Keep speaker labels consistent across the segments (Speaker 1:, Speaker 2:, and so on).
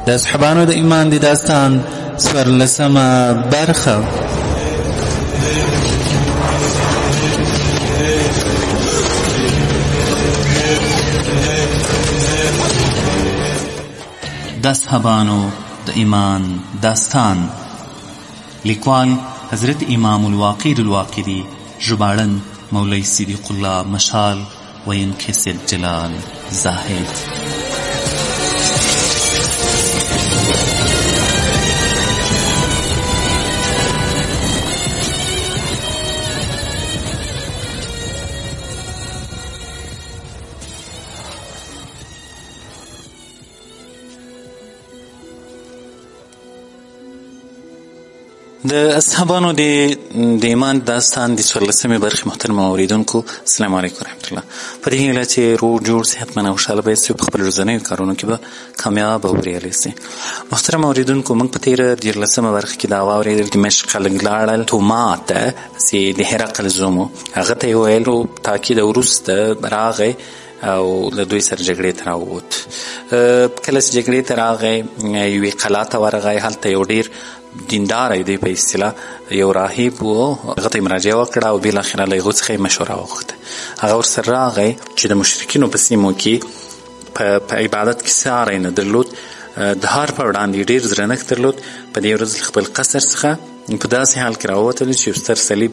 Speaker 1: د اصحابانو د ایمان د داستان 14مه برخه. د اصحابانو د ایمان داستان. لیکوال حضرت امام الواقر الواقدی، ژباړن مولوی صدیق الله مشال، ویونکی سید جلال زاهد. د اصحابانو د ایمان داستان د 14مې برخې محترم اوریدونکو، السلام علیکم ورحمت الله. په دې هیله چې روغ جوړ صحتمند او خوشحاله به یاست، په خپلو ورځنیو کارونو کې به کامیاب او بریالي سئ. محترم اوریدونکو، موږ په تېره 14مه برخه کې دا واورېدل چې دمشق خلک لاړل توما ته چې د هرقل زوم و، هغه ته یې ویل تاکید وروسته راغی او له دوی سره جګړې ته راووت. کله چې جګړې ته راغی یوې قلعه ته ورغی، هلته یو ډېر دیندار دی په اصطلاح یو راهب و، هغه ته یې مراجعه وکړه او بالاخره له هغو څخه یې مشوره وغوښته. هغه ورسره راغی چې د مشرکینو په سیمو کې په عبادت کې څه اری نه درلود، د هر په وړاندې ډېر درنښت درلود. په دې ورځ له خپل قصر څخه په داسې حال کې راووتلو چې یو ستر صلیب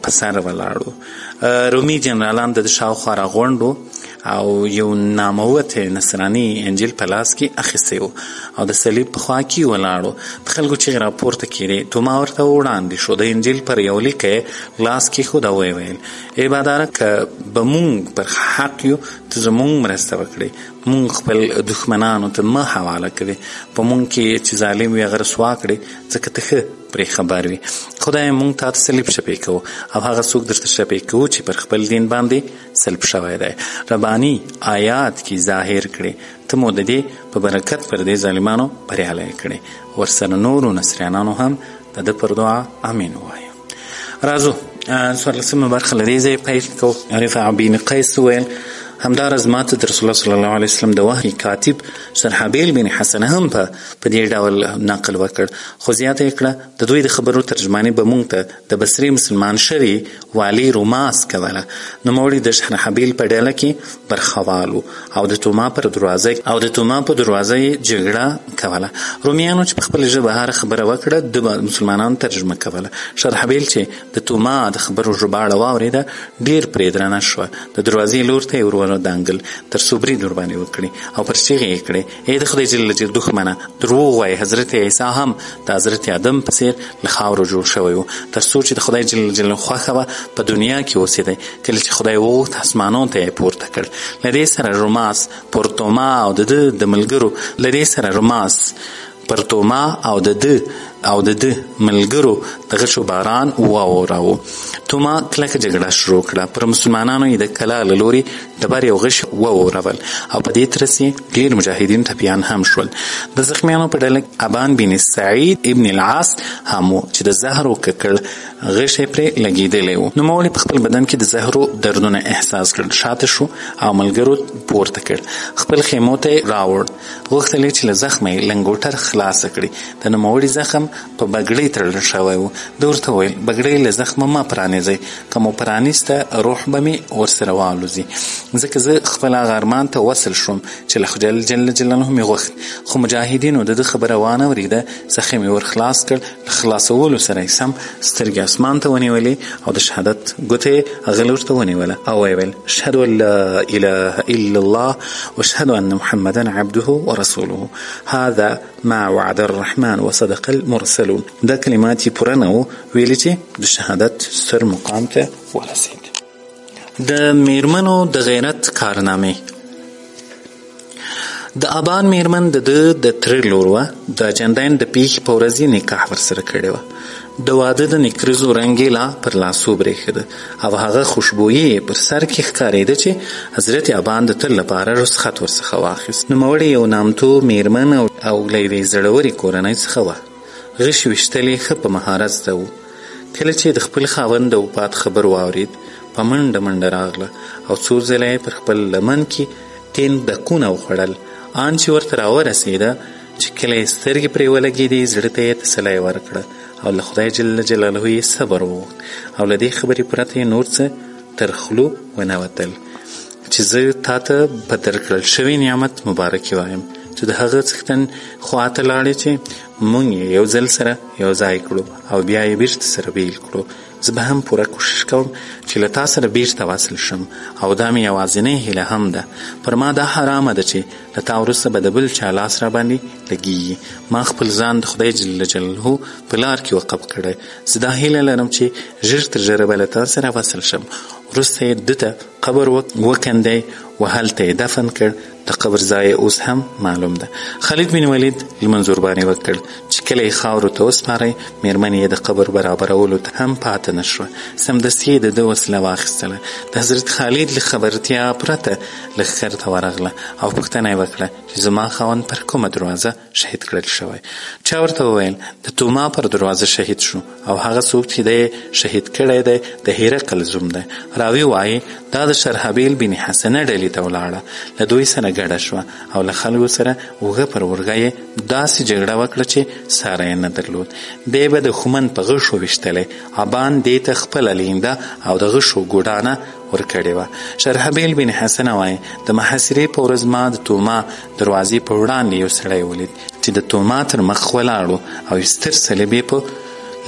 Speaker 1: په سر ولاړ. رومي جنرالان د شاوخوا راغونډ وو او یو ناموته نصراني انجیل په لاس کې اخیستی و او د صلیب په خوا کې ولاړ و. د خلکو چیغې راپورته کړې. توما ورته وړاندې شو، د انجیل پر یو لیک یې لاس کېښود او ویې ویل ای باداره که به مونږ پر حق یو ته زمونږ مرسته وکړئ، مونږ خپل دښمنانو ته مه حواله کوي، په مونږ کې چې ظالم وي هغه رسوا کړئ ځکه ته ښه پرې خبر وي. خدای مونږ ته صلیب شپې کوو او هغه څوک درته شپې کوو چې پر خپل دین باندې صلب شوی دی. رباني آیات کې ظاهر کړي ته مو د دې په برکت پر دې ظالمانو بریالی کړي. ورسره نورو نصریانانو هم د ده پر دعا امین ووایو. راځو 14مه برخه له دې ځایه پیل کوو. رفاع بن قیس ویل همداراز ماته د رسول الله صلی الله علیه وسلم د وحی کاتب شرحبیل بن حسن هم په دې ډول نقل وکړ، خو زیاته یې کړه د دوی د خبرو ترجماني به موږ ته د بصري مسلمان شوي والي روماس کوله. نوموړي د شرحبیل په ډله کې برخوال او د توما په دروازه یې جګړه کوله. رومیانو چې په خپله ژبه هره خبره وکړه د مسلمانانو ترجمه کوله. شرحبیل چې د توما د خبرو ژباړه واورېده ډېر پرې درنه شوه. د دروازې لور ته یې دانګل تر څو برید ورباندې وکړي او پر چیغې یې کړې ای د خدای جل جلاله دښمنه، دروغ وایي حضرت عیسی هم د حضرت آدم په څېر له خاورو جوړ شوی و، تر څو چې د خدای جل جلاله خوښه وه په دنیا کې اوسېدی. کله چې خدای وغوښت اسمانونو ته یې پورته کړ. له دې سره روماس پر توما او د ده د ملګرو د غشو باران واوراوه. توما کلکه جګړه شروع کړه. پر مسلمانانو یې د کلا له لوري ډبر یو غش واورول او په دې ترڅ یې ډېر مجاهدین ټپیان هم شول. د زخمیانو په ډله ابان بن سعید ابن العاص هم و چې د زهرو ککړ غش یې پرې لګېدلی و. نوموړي په خپل بدن کې د زهرو دردونه احساس کړل، شاته شو او ملګرو پورته کړ، خپل خیمو ته یې راوړ. غوښتل یې چې له زخمه یې لنګوټر خلاصه کړي. د نوموړي زخم په بګړۍ تړل شوی و. ده ورته ویل بګړۍ له زخمه مه پرانیزئ، که مو پرانیسته روح به مې ورسره والوځي، ځکه زه خپل هغه ارمان ته وصل شوم چې له خدای جل جلاله مې غوښت. خو مجاهدینو د ده خبره وانه ورېده. زخم یې ور خلاص کړ. له خلاصولو سره یې سم سترګې اسمان ته ونیولې او د شهادت ګوته یې هغه لور ته ونیوله او ویې ویل اشهد ان لا اله الا الله واشهد ان محمدا عبده ورسوله هذا ما وعد الرحمن وصدق المرسلون. دا کلمات یې پوره نه و ویلي چې د شهادت ستر مقام ته ورسېد. د میرمنو د غیرت کارنامې. د ابان میرمن د ده د ترې لور وه. د جندین د پیښې په ورځ یې نکاح ورسره کړې وه. د واده د نکریزو رنګ یې لا پر لاسو برېښده او هغه خوشبویي پر سر کې ښکارېده چې حضرت ابان د تل لپاره رخصت ورڅخه واخیست. نوموړې یو نامتو میرمن او له یوې زړورې کورنۍ څخه وه. غش ویشتل یې ښه په مهارت زده و. کله چې د خپل خاوند د وفات خبر واورېد په منډه راغله او څو ځله یې پر خپل لمن کې تین ډکونه وخوړل. آن چې ورته راورسېده چې کله یې سترګې پرې ولګېدې زړه ته یې تسلی ورکړه او له خدای جل جلاله یې صبر وغوښت او له دې خبرې پرته یې نور څه تر خولو ونه وتل چې زه تا ته په درکړل شوي نعمت مبارکي وایم چې د هغه څښتن خواته لاړې چې موږ یې یو ځل سره یو ځای کړو او بیا یې بیرته سره بیل کړو. زه به هم پوره کوشش کوم چې له تا سره بیرته وصل شم او دا مې یوازینۍ هیله هم ده. پر ما دا حرامه ده چې له تا وروسته به د بل چا لاس را باندې لګیږي. ما خپل ځان د خدای جل جلاله په لار کې وقف کړی. زه دا هیله لرم چې ژر تر ژره به له تا سره وصل شم. وروسته یې ده ته قبر وکندی و هلته یې دفن کړ. د قبر ځای اوس هم معلوم ده. خالد بن ولید لمونځ ورباندې وکړ چې کله یې خاورو ته وسپاری مېرمن یې د قبر برابرولو ته هم پاته نه شوه. سمدستي یې د ده وسله واخیستله. د حضرت خالد له خبرتیا پرته لښکر ته ورغله او پوښتنه یې وکړه چې زما خاوند پر کومه دروازه شهید کړل شوی. چا ورته وویل د توما پر دروازه شهید شو او هغه څوک چې دی شهید کړی دی د هرقل زوم دی. راوي وایي دا د شرحبیل بن حسنه ډلې ته ولاړه. له دوی سره ګډه شوه او له خلکو سره اوږه پر اوږه یې داسې جګړه وکړه چې ساری یې نه درلود. دی به د خومن په غشو ویشتلی. ابان دې ته خپله لینده او د غشو ګوډانه ورکړې وه. شرحبیل بن حسنه وایي د محاصرې په ورځ ما د توما دروازې په وړاندې یو سړی ولید چې د توما تر مخ ولاړ او ستر صلیب یې په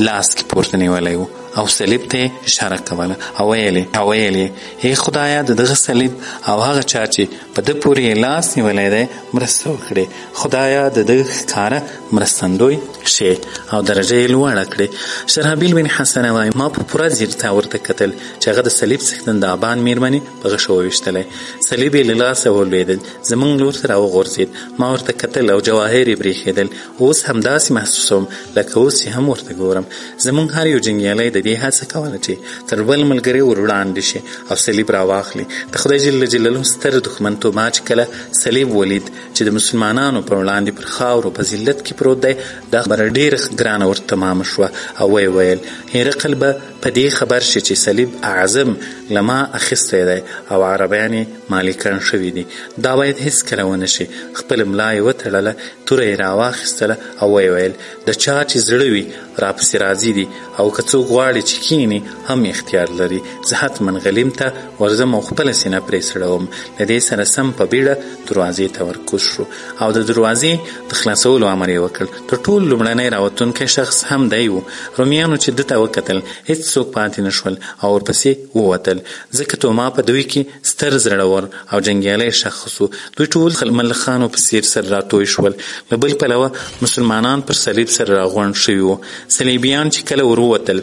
Speaker 1: لاس کې پورته نیولی و او صلیب ته اشاره کوله او ویل یې ای خدایه د دغه صلیب او هغه چا چې په ده پورې یې لاس نیولی دی مرسته وکړې. خدایه د دغه ښکاره مرستندوی شي او درجه یې لوړه کړې. شرحبیل بن حسنه وایي ما په پوره ځیرتیا ورته کتل چې هغه د صلیب څښتن د ابان مېرمنې په غشو وویشتلی. صلیب یې له لاسه ولوېدل. زموږ لور ته راوغورځېد. ما ورته کتل او جواهر یې برېښېدل. اوس همداسې محسوسوم لکه اوس چې هم ورته ګورم. زموږ هر یو جنګیالی د دې هڅه کوله چې تر بل ملګري ور وړاندې شي او صلیب راواخلي. د خدای جل جلاله ستر دښمن توما چې کله صلیب ولید چې د مسلمانانو په وړاندې پر خاورو په ذلت کې پروت دی دا خبره ډېره ګرانه ورته تمامه شوه او ویې ویل هرقل به په دې خبر شي چې صلیب اعظم له ما اخیستی دی او عربیان یې مالکان شوي دي. دا باید هېڅکله ونه شي. خپله ملا یې وتړله توره یې راواخیستله او ویې ویل د چا چې زړه وي راپسې راځي دي او که څوک غواړي چې کینی هم اختیار لري. زه حتما غلیم ته ورځم او خپله سینه پرې سړوم. له دې سره سم په بیړه دروازې ته ورکوز شو او د دروازې د خلاصولو امر یې وکړ. تر ټولو لومړنی راوتونکی شخص هم دی و. رومیانو چې ده ته وکتل هېڅوک پاتې نه شول او ورپسې ووتل ځکه توما په دوی کې ستر زړور او جنګیالی شخص و. دوی ټول ملخانو په څېر سره راتوی شول. له بل پلوه مسلمانان پر صلیب سره راغونډ شوي وو. صلیبیان چې کله وروتل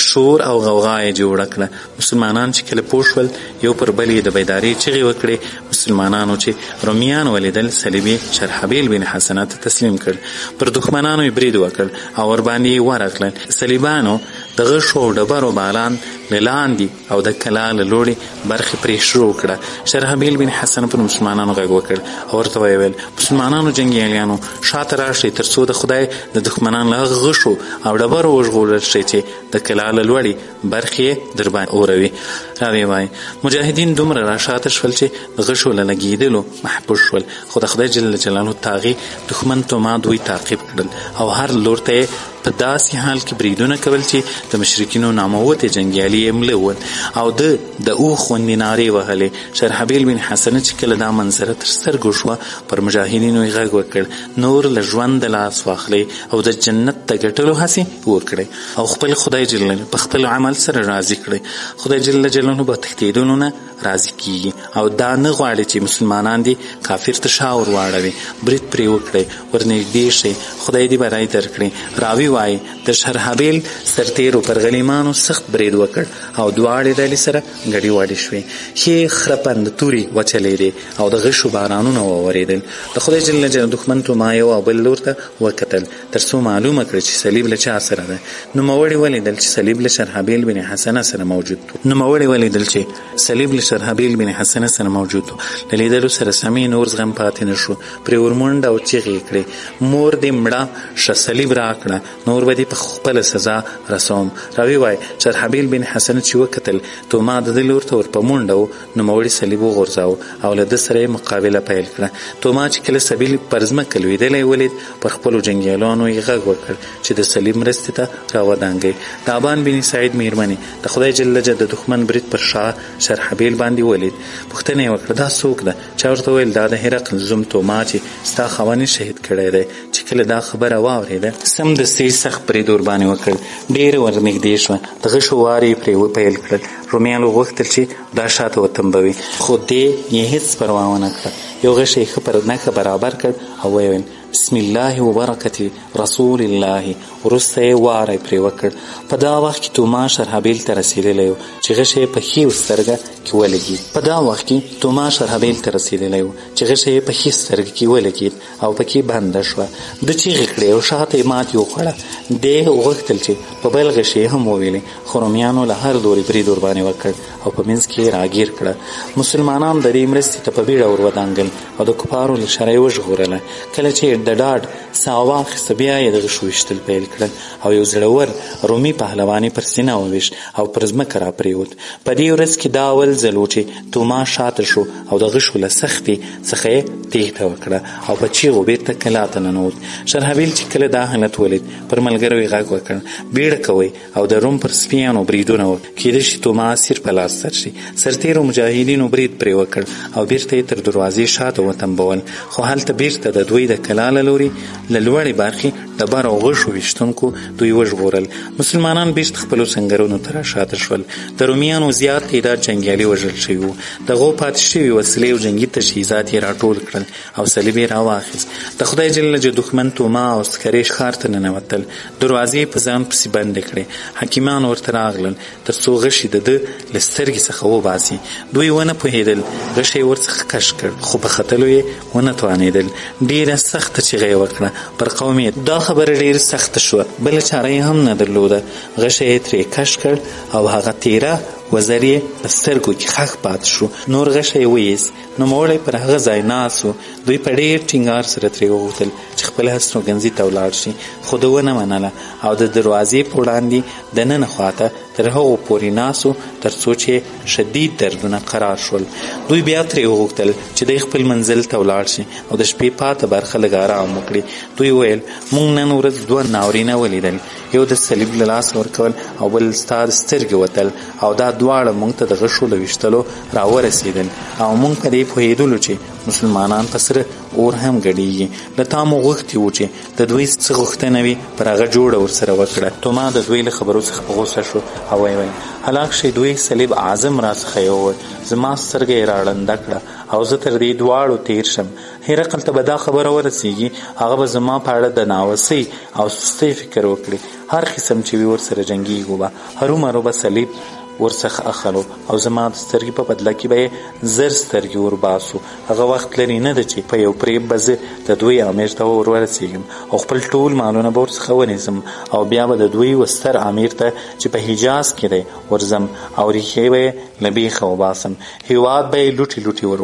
Speaker 1: شور او غوغا یې جوړه کړه. مسلمانان چې کله پوه شول یو پر بل یې د بیدارۍ چغې وکړې. مسلمانانو چې رومیان ولیدل صلیب یې شرحبیل بن حسنه ته تسلیم کړ. پر دښمنانو یې برید وکړ او ورباندې یې ورغلل. صلیبانو د غشو او ډبرو باران له لاندې او د کلا له لوړې برخې پرې شروع کړه. شرحبیل بن حسن پر مسلمانانو غږ وکړ او ورته ویې ویل مسلمانانو جنګیالیانو شاته راشئ تر څو د خدای د دښمنان له هغه غشو او ډبرو وژغورل شئ چې د کلا له لوړې برخې یې در باندې اوروي. راوی وایي مجاهدین دومره راشاته شول چې د غشو له لګېدلو محبوس شول خو د خدای جل جلاله تاغې دښمن توما دوی تعقیب کړل او هر لور ته یې په داسې حال کې بریدونه کول چې د مشرکینو ناموتې جنګیالي یې مله ول او د اوښ غوندې نارې وهلې. شرحبیل بن حسنه چې کله دا منظره تر سترګو شوه پر مجاهدینو یې غږ وکړ نور له ژونده لاس واخلئ او د جنت د ګټلو هڅې وکړئ او خپل خدای جل په خپل عمل سره راضي کړئ. خدای جل جلاله به تښتېدلو نه راضي کیږي او دا نه غواړي چې مسلمانان دي کافر ته شا ور واړوي. برید پرې وکړئ ورنږدې شئ خدای دې بری درکړي. راوي وایي د شرحبیل سرتیرو پر غلیمانو سخت برید وکړ او دواړې ډلې سره ګډې واډې شوې. ښې خرپند تورې وچلېدې او د غشو بارانونه وورېدل. د خدای جل جلاله دښمن توما یو او بل لور ته وکتل تر څو معلومه کړه چې صلیب له چا سره ده. نوموړي ولیدل چې صلیب له شرحبیل بن حسنه سره موجود و. شرحبیل بن حسنه سره موجود و له لیدلو سره سمې نور زغم پاتې نه شو، پرې ورمنډه او چیغې کړې، مور دې مړه شه صلیب راکړه، نور به دې په خپله سزا رسوم. راوی وایي شرحبیل بن حسنه چې وکتل توما د ده لور ته ور په منډه و، نوموړي صلیب وغورځاوه او له ده سره یې مقابله پیل کړه. توما چې کله صلیب پر ځمکه لوېدلی ولید، پر خپلو جنګیالانو یې غږ وکړ چې د صلیب مرستې ته راودانګئ. د ابان بن سعید مېرمنې د خدای جل جلاله د دښمن برید پر شاه شرحبیل باندې ولید. پوښتنه یې وکړه دا څوک ده؟ چا ورته وویل دا د هرقل زوم توما چې ستا خاوند شهید کړی دی. چې کله دا خبره واورېده سمدستي سخت برید ورباندې وکړ، ډېر ورنږدې شوه، د غشو وار یې پرې وپیل کړل. رومیانو غوښتل چې دا شاته وتمبوي، خو دې یې هېڅ پروا ونه کړه. یو غشی ښه پر نښه برابر کړ او ویل بسم الله و برکت رسول الله، وروسته یې واری پرې وکړ. په دا وخت کې توما شرحبیل ته رسېدلی و چې غشی یې په ښي سترګه کې ولګېد. او پکې بنده شوه. ده چیغې کړې او شاته یې ماتې وخوړه. دی غوښتل چې په بل غشی هم وویلې، خو رومیانو له هر لوري برید ورباندې وکړ او په منځ کې یې راګیر کړه. مسلمانان د دې مرستې ته په بیړه ور ودانګل او د کفارو له شره یې وژغورله. کله چې د ډاډ ساه واخیسته بیا یې د غشو ویشتل پیل کړل او یو زړور رومي پهلواني پر سینه وویشت او پر ځمکه راپرېوت. په دې ورځ کې دا اول ځل و چې توما شاته شو او د غشو له سختې څخه یې تېښته وکړه او په چیغو بېرته کلا ته ننوت. شرحبیل چې کله دا حالت ولید پر ملګرو یې غږ وکړ بیړه کوئ او د روم پر سپیانو بریدونه وکړه، کېدای شي توما اسیر په لاس درشي. سرتېرو مجاهدینو برید پرې وکړ او بیرته یې تر دروازې شاته وتمبول، خو هلته بیرته د دوی د کلا له لوري له لوړې برخې ډبر او غشو ویشتونکو دوی وژغورل. مسلمانان بیرته خپلو سنګرونو ته راشاته شول. د رومیانو زیات تعداد جنګیالي وژل شوي وو. د هغو پاتې شوي وسلې او جنګي تجهیزات یې راټول کړل او صلیب یې راواخیست. د خدای جل جلاله دښمن توما او عسکرې ښار ته ننوتل، دروازې په ځان پسې بندې کړې. حکیمان ورته راغلل تر څو غشي د ده له سترګې څخه وباسي. دوی ونه پوهېدل، غشی یې ورڅخه کش کړ، خو په ختلو یې ونه توانېدل. ډېره سخته چیغه یې وکړه پر قوم یې دا خبره ډېره سخته شوه، بله چاره یې هم نه درلوده. غشی یې ترې کش کړ او هغه تیره وزر یې په سترګو کې ښخ پاتې شو. نور غشی یې ویست، نوموړی پر هغه ځای ناست و. دوی په ډېر ټینګار سره ترې وغوښتل چې خپل هستوګنځي ته ولاړ شي، خو ده ونه منله او د دروازې په وړاندې دننه خواته تر هغو پورې ناست و تر څو چې شدید دردونه قرار شول. دوی بیا ترې وغوښتل چې دی خپل منزل ته ولاړ شي او د شپې پاته برخه لږ ارام وکړي. دوی ویل موږ نن ورځ 2 ناورینه ولیدل، یو د صلیب له لاسه ورکول او بل ستا د سترګې وتل، او دا دواړه موږ ته د غشو له ویشتلو راورسېدل او موږ په دې پوهېدلو چې مسلمانان په سره اور هم ګډېږي. له تا مو غوښتي وو چې د دوی څه غوښتنه وي پر هغه جوړه ورسره وکړه. توما د دوی له خبرو څخه په غوسه شو او ویل هلاک شئ، دوی صلیب اعظم راڅخه یووړ، زما سترګه یې راړنده کړه او زه تر دې دواړو تیر شم. هرقل ته به دا خبره ورسیږي، هغه به زما په اړه د ناوسۍ او سستۍ فکر وکړي. هر قسم چې وي ورسره جنګېږو به، هرومرو به صلیب ورڅخه اخلو او زما د سترګې په بدله کې به یې 1000 سترګې ورباسو. هغه وخت لرې نه ده چې په یو پریب به زه د دوی امیر ته ورسېږم او خپل ټول مالونه به ورڅخه ونیسم او بیا به د دوی وستر امیر ته چې په حجاز کې دی ورځم او ریښې به یې له بیخه وباسم. هېواد به یې لوټې لوټې ور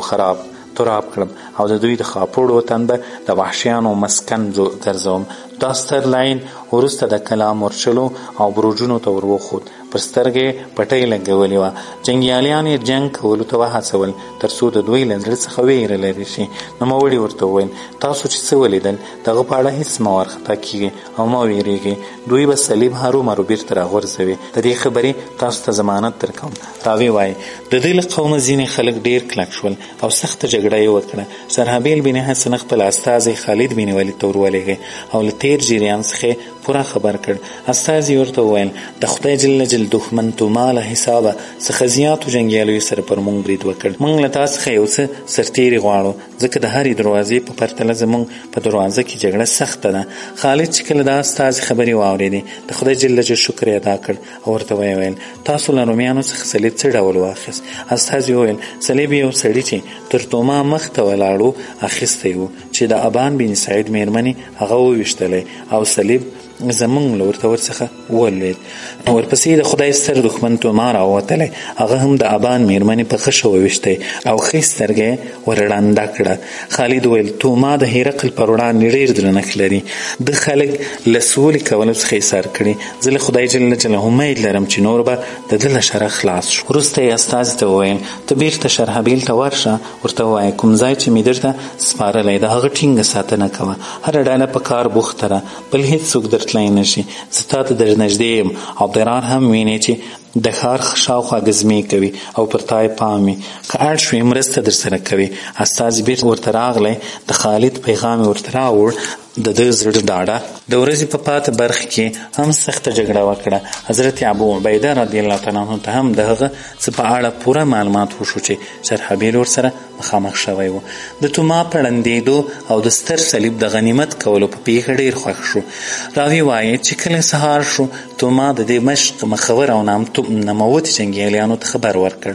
Speaker 1: تراب کړم او د دوی د خاپوړ وطن به د وحشیانو مسکن ګرځوم. دا ستر لاین وروسته د کلا مورچلو او برجونو ته ور وخوت. پر سترګې پټۍ لګولې وه. جنګیالیان یې جنګ کولو ته وهڅول تر څو د دوی له زړه څخه ویره لرې شي. نوموړي ورته وویل تاسو چې څه ولیدل د هغه په اړه هېڅ مه وارخطا کیږئ او مه ویرېږئ. دوی به صلیب هرومرو بیرته راغورځوي. د دې خبرې تاسو ته ضمانت درکوم. راوی وایي د دوی له قومه ځینې خلک ډېر کلک شول او سخته جګړه یې وکړه. شرحبیل بن حسنه خپل استازی خالد بن ولید ته ورولېږه او له تېر جریان څخه پوره خبر کړ. استازي ورته وویل د خدای جل جلاله دښمن توما له حسابه څخه زیاتو جنګیالیو سره پر موږ برید وکړ. موږ له تا څخه یو څه سرتېري غواړو، ځکه د هرې دروازې په پرتله زموږ په دروازه کې جګړه سخته ده. خالد چې کله دا استازي خبرې واورېدې د خدای جل جلاله شکر یې ادا کړ او ورته ویل تاسو له رومیانو څخه صلیب څه ډول واخیست؟ استازي وویل صلیب یو سړي چې تر توما مخ ته ولاړو اخیستی و چې د ابان بن سعید مېرمنې هغه وویشتلی او صلیب زمونږ له ورته ورڅخه ولوېد. ورپسې د خدای ستر دښمن توما راووتلی، هغه هم د ابان مېرمنې په خښه وویشتی او ښې سترګه یې ورړنده کړه. خالد وویل توما د هرقل پر وړاندې ډېر درنښت لري، د خلک له سولې کولو څخه ایثار کړي. زه له خدای جل جلاله امید لرم چې نور به د ده له شره خلاص شو. وروسته یې استازي ته وویل ته بیرته شرحبیل ته ورشه، ورته ووایه کوم ځای چې مې درته سپارلی د هغه ټینګه ساتنه کوه، هره ډله په کار بوخته ده، بل هېڅوک درتلی نه شي. زه تا ته در نږدې یم او ضرار هم وینې چې د ښار شاوخوا ګزمې کوي او پر تا یې پام وي، که اړ شوې مرسته در سره کوي. استازي بیرته ورته راغلی، د خالد پیغام یې ورته راوړ. د ده زړه ډاډه. د ورځې په پاته برخه کې هم سخته جګړه وکړه. حضرت ابو عبیده رضی الله تعالی عنه ته هم د هغه څه په اړه پوره معلومات وشو چې شرحبیل ورسره مخامخ شوی و. د توما په ړندېدو او د ستر صلیب د غنیمت کولو په پیښه ډېر خوښ شو. راوي وایي چې کله سهار شو توما د دمشق مخور او ناموتي جنګیالیانو ته خبر ورکړ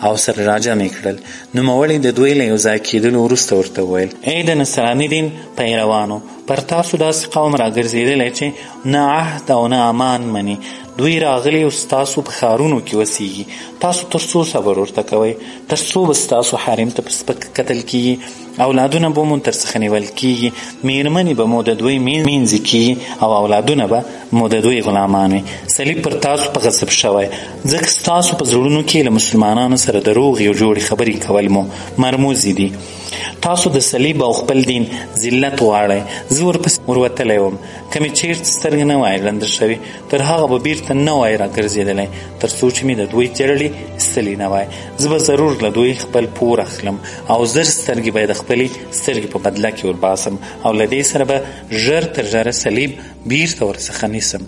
Speaker 1: او سره راجمع یې کړل. نوموړي د دوی له یو ځای کېدلو وروسته ورته وویل ای د نصراني دین پیروانو، پر تاسو داسې قوم راګرځېدلی چې نه عهد او نه امان مني. دوی راغلي او ستاسو په ښارونو کې اوسېږي. تاسو تر څو صبر ورته کوئ؟ تر څو به ستاسو حریم ته په سپک کتل کېږي، اولادونه به مو تر څخه نیول کېږي، مېرمنې به مو د دوی مینځې کېږي او اولادونه به مو د دوی غلامان وي. صلیب پر تاسو په غصب شوی، ځکه ستاسو په زړونو کې له مسلمانانو سره د روغې او جوړې خبرې کول مو مرموزې دي. تاسو د صلیب او خپل دین ذلت غواړئ. زه ورپسې وروتلی وم، که مې چېرته سترګې نه وای ړنده شوې تر هغه به بیرته نه وای راګرځېدلی تر څو چې مې د دوی جرړې ایستلې نه وای. زه به ضرور له دوی خپل پور اخلم او زر سترګې به یې د خپلې سترګې په بدله کې ورباسم او له دې سره به ژر تر ژره صلیب بیرته ورڅخه نیسم.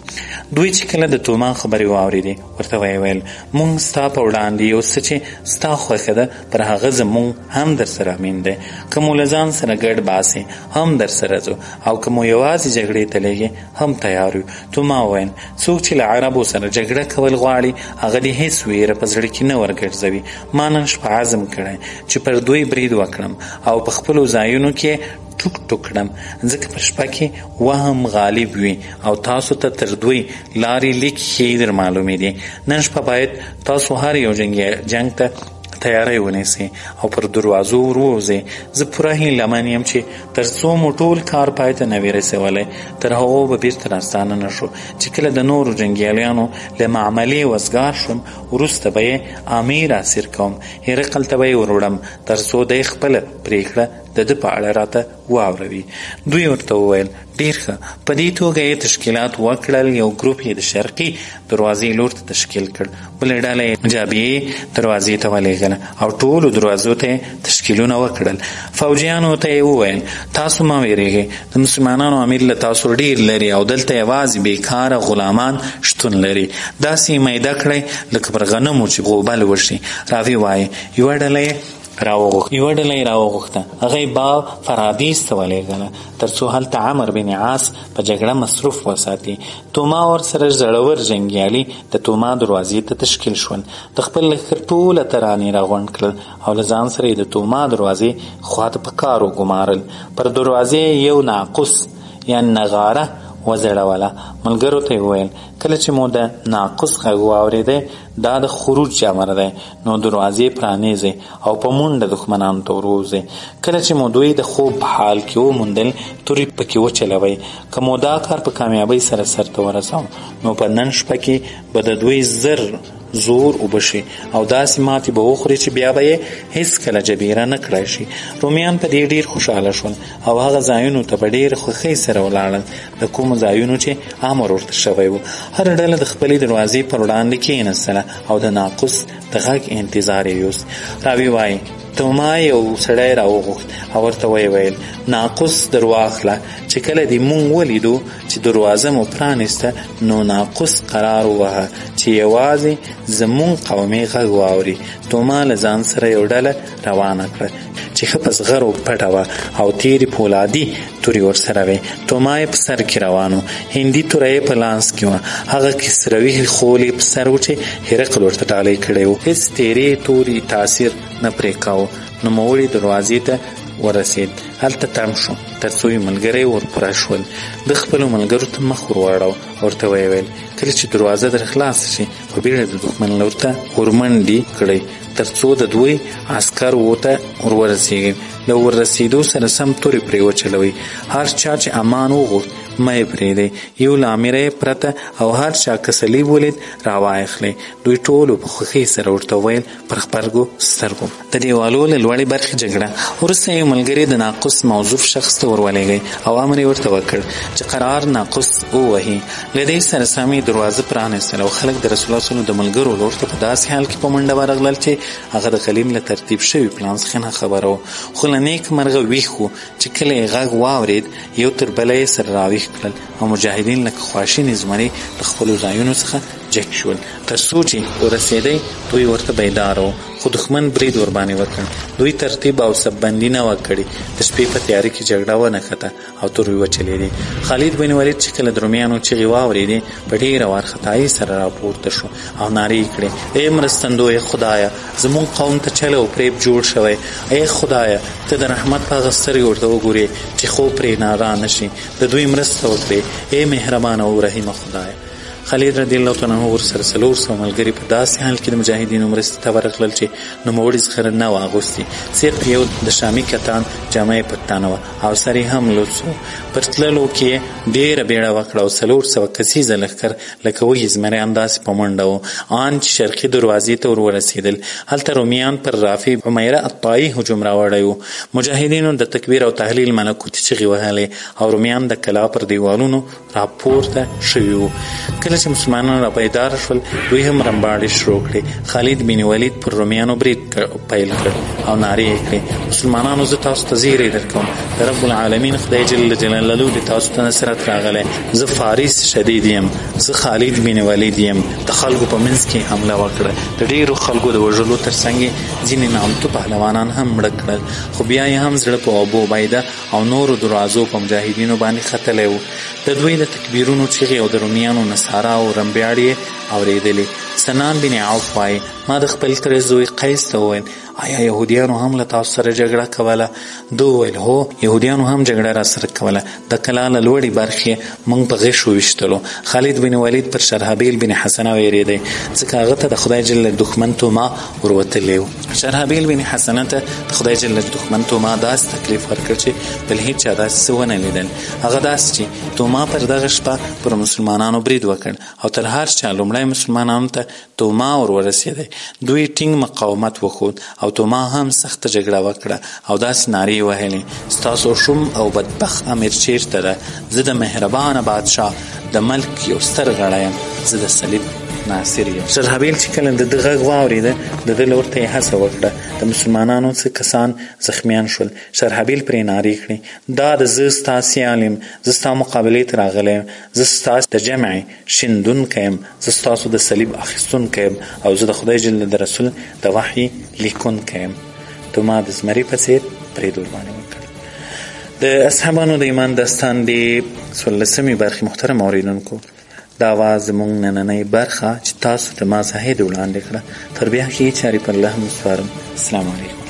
Speaker 1: دوی چې کله د توما خبرې واورېدې ورته ویې ویل موږ ستا په وړاندې یو څه چې ستا خوښه ده پر هغه زموږ هم در سره امین دی. که مو له ځان سره ګډ باسې هم در سره ځو او که مو یوازې جګړې ته لېږې هم تیار یو. توما وویل څوک چې له عربو سره جګړه کول غواړي هغه دې هېڅ ویره په زړه کې نه ورګرځوي. ما نن شپه عزم کړی چې پر دوی برید وکړم او په خپلو ځایونو کې ټوک ټوک کړم، ځکه په شپه کې وهم غالب وي او تاسو ته تر دوی لارې لیک ښې در معلومې دي. نن شپه باید تاسو هر یو جنګ ته تیاری ونیسئ او پر دروازو وروځئ. زه پوره هیلهمن یم چې تر څو مو ټول کار پای ته نه وي رسولی تر هغو به بیرته راستانه نه شو. چې کله د نورو جنګیالیانو له معاملې وزګار شم وروسته به یې امیر اسیر کوم، هرقل ته به یې وروړم تر څو دی خپله پرېکړه د ده په اړه راته واوروي. دوی ورته وویل ډېر ښه. په دې توګه یې تشکیلات وکړل. یو ګروپ یې د شرقي دروازې لور ته تشکیل کړ، بله ډله یې جابیې دروازې ته ولېږله او ټولو دروازو ته یې تشکیلونه وکړل. فوجیانو ته یې وویل تاسو مه ویرېږئ، د مسلمانانو امیر له تاسو ډېر لري او دلته یوازې بېکاره غلامان شتون لري. داسې یې میده کړئ لکه پر غنمو چې غوبل وشي. راوي وایي یوه ډله یې راوغوښته، هغه یې باب فرادیس ته ولېږله تر څو هلته عمر بن عاص په جګړه مصروف وساتي. توما ورسره زړور جنګیالي د توما دروازې ته تشکیل شول. د خپل لښکر ټوله ترانې راغونډ کړل او له ځان سره یې د توما دروازې خواته په کار وګمارل. پر دروازې یو ناقوس یا نغاره وزړوله. ملګرو ته یې وویل کله چې مو د ناقوس غږ واورېدی دا د خروج امر دی، نو دروازې پرانیزئ او په منډه دښمنانو ته وروځئ. کله چې مو دوی د خوب په حال کې وموندل تورې پکې وچلوئ. که مو دا کار په کامیابۍ سره سرته ورسوم نو په نن شپه کې به د دوی زر زور وبشي او داسې ماتې به وخوري چې بیا به یې هېڅکله جبیره نه کړی شي. رومیان په دې ډېر خوشحاله شول او هغه ځایونو ته په ډېر خوښۍ سره ولاړل د کومو ځایونو چې امر ورته شوی و. هره ډله د خپلې دروازې پر وړاندې کېنستله او د ناقوس د غږ انتظار یې یوست. راوي وایي توما یو سړی راوغوښت او ورته ویې ویل ناقوس در واخله. چې کله دې مونږ ولیدو چې دروازه مو پرانیسته نو ناقوس قرار ووهه چې یوازې زمونږ قومي غږ واوري. توما له ځان سره یو ډله روانه کړه چې ښه په زغرو پټه وه او تیرې پولادي تورې ورسره وې. توما یې په سر کې روان و، هندي توره یې په لاس کې وه، هغه کسروي خول یې په سر و چې هرقل ورته ډالۍ کړی و. هېڅ تیرې تورې تاثیر نه پرې کاوه. نوموړي دروازې ته ورسېد. هلته تم شو تر څو یې ملګری ورپوره شول. د خپلو ملګرو ته مخ ورواړو، ورته ویې ویل کله چې دروازه در خلاصه شي په بیړه د دښمن لور ته ورمنډې کړئ تر څو د دوی عسکر ورته ورورسېږي. له وررسېدو سره سم تورې پرې وچلوئ. هر چا چې امان وغوښت مه یې پرېږدئ، یو له امره یې پرته او هر چا که صلیب ولید راواخلئ. دوی ټولو په خوښۍ سره ورته وویل پر خپرګو سترګو. د دیوالو له لوړې برخې جګړه وروسته یو ملګري د ناقوس موظف شخص ته ورولېږئ او امر یې ورته وکړ چې قرار ناقوس ووهي. له دې سره سمې دروازه پرانیستل او خلک د رسول الله صلی الله علیه وسلم د ملګرو لور ته په داسې حال کې په منډه ورغلل چې هغه د غلیم له ترتیب شوي پلان څخه نه خبره و. خو له نیک مرغه ویښ و چې کله یې غږ واورېد یو تر بله یې سره راویښ کړل او مجاهدین لکه خواشینې زمري له خپلو ځایونو څخه جګ شول. تر څو چې ورسېدی دوی ورته بیداره وو، خو دښمن برید ورباندې وکړ. دوی ترتیب او سببندي نه وه کړې. د شپې په تیاره کې جګړه ونښته او تورې وچلېدې. خالد بن ولید چې کله د رومیانو چغې واورېدې په ډېره وارخطایۍ سره راپورته شو او نارې یې کړې ای مرستندویه خدایه، زموږ قوم ته چل او فریب جوړ شوی. ای خدایه ته د رحمت په هغه سترګې ورته وګورې چې خوب پرې نارا نه شي، د دوی مرسته وکړې ای مهربانه او رحیمه خدایه. خالد رضی الله تعالی عنه ورسره 400 ملګري په داسې حال کې د مجاهدینو مرستې ته ورغلل چې نوموړي ذخیره نه وه اغوستې. صرف یو د شامي کتان جامه یې پټانه وه او سر یې هم لوڅ و. پر تللو کې ډېره بیړه وکړه او 400 کسیزه لښکر لکه وږي زمریان داسې په منډه و ان چې شرقي دروازې ته ورورسېدل. هلته رومیان پر رافع عمیره الطایي هجوم راوړی و. مجاهدینو د تکبیر او تهلیل ملکوتي چغې وهلې او رومیان د کلا پر دیوالونو راپورته شوي وو. کله چې مسلمانان را بیدار شول دوی هم رمباړې شروع کړې. خالد بن ولید پر رومیانو برید پیل کړ او نارې یې کړې مسلمانانو زه تاسو ته زیری درکوم، د رب العالمین خدای جل جلاله د تاسو ته نصرت راغلی. زه فارس شدید یم، زه خالد بن ولید یم. د خلکو په منځ کې حمله وکړه. د ډېرو خلکو د وژلو تر څنګ ځینې نامتو پهلوانان هم مړه کړل، خو بیا یې هم زړه په ابو عبیده او نورو دروازو په مجاهدینو باندې ختلی و. د دوی د تکبیرونو چغې او د رومیانو نصارا او رمبیاړې اورېدلې. سنان بن عوف وایي ما د خپل تره زوی قیس ته وویل آیا یهودیانو هم له تاسو سره جګړه کوله؟ ده وویل هو یهودیانو هم جګړه را سره کوله. د کلا له لوړې برخې موږ په غش وویشتلو. خالد بن ولید پر شرحبیل بن حسنه ویرېدی ځکه هغه ته د خدای جل دښمن توما وروتلی و. شرحبیل بن حسنه ته د خدای جل دښمن توما داسې تکلیف ورکړ چې بل هېچ چا داسې څه ونه لیدل. هغه داسې چې توما پر دغه شپه پر مسلمانانو برید وکړ او تر هر چا لومړی مسلمانانو ته توما ورورسېدی. دوی ټینګ مقاومت وښود او توما هم سخته جګړه وکړه او داسې نارې وهلې ستاسو شوم او بدبخت امیر چیرته ده؟ زه د مهربانه بادشاه د ملک یو ستر غړی یم، زه د صلیب ناصر یم. شرحبیل چې کله د ده غږ واورېده د ده لور ته یې هڅه وکړه. د مسلمانانو څه کسان زخمیان شول. شرحبیل پرې نارې کړې دا د زه ستا سیال یم، زه ستا مقابلې ته راغلی یم، زه ستاسو د جمع شیندونکی یم، زه ستاسو د صلیب اخیستونکی یم او زه د خدای جل د رسول د وحي لیکونکی یم. توما د زمري په څېر برید ورباندې وکړ. د اصحابانو د ایمان داستان د 14مې برخې محترم اورېدونکو دا وه زموږ نننۍ برخه چې تاسو ته ما زاهد وړاندې کړه. تر بیا ښې چارې پر الله هم سپارم. السلام علیکم.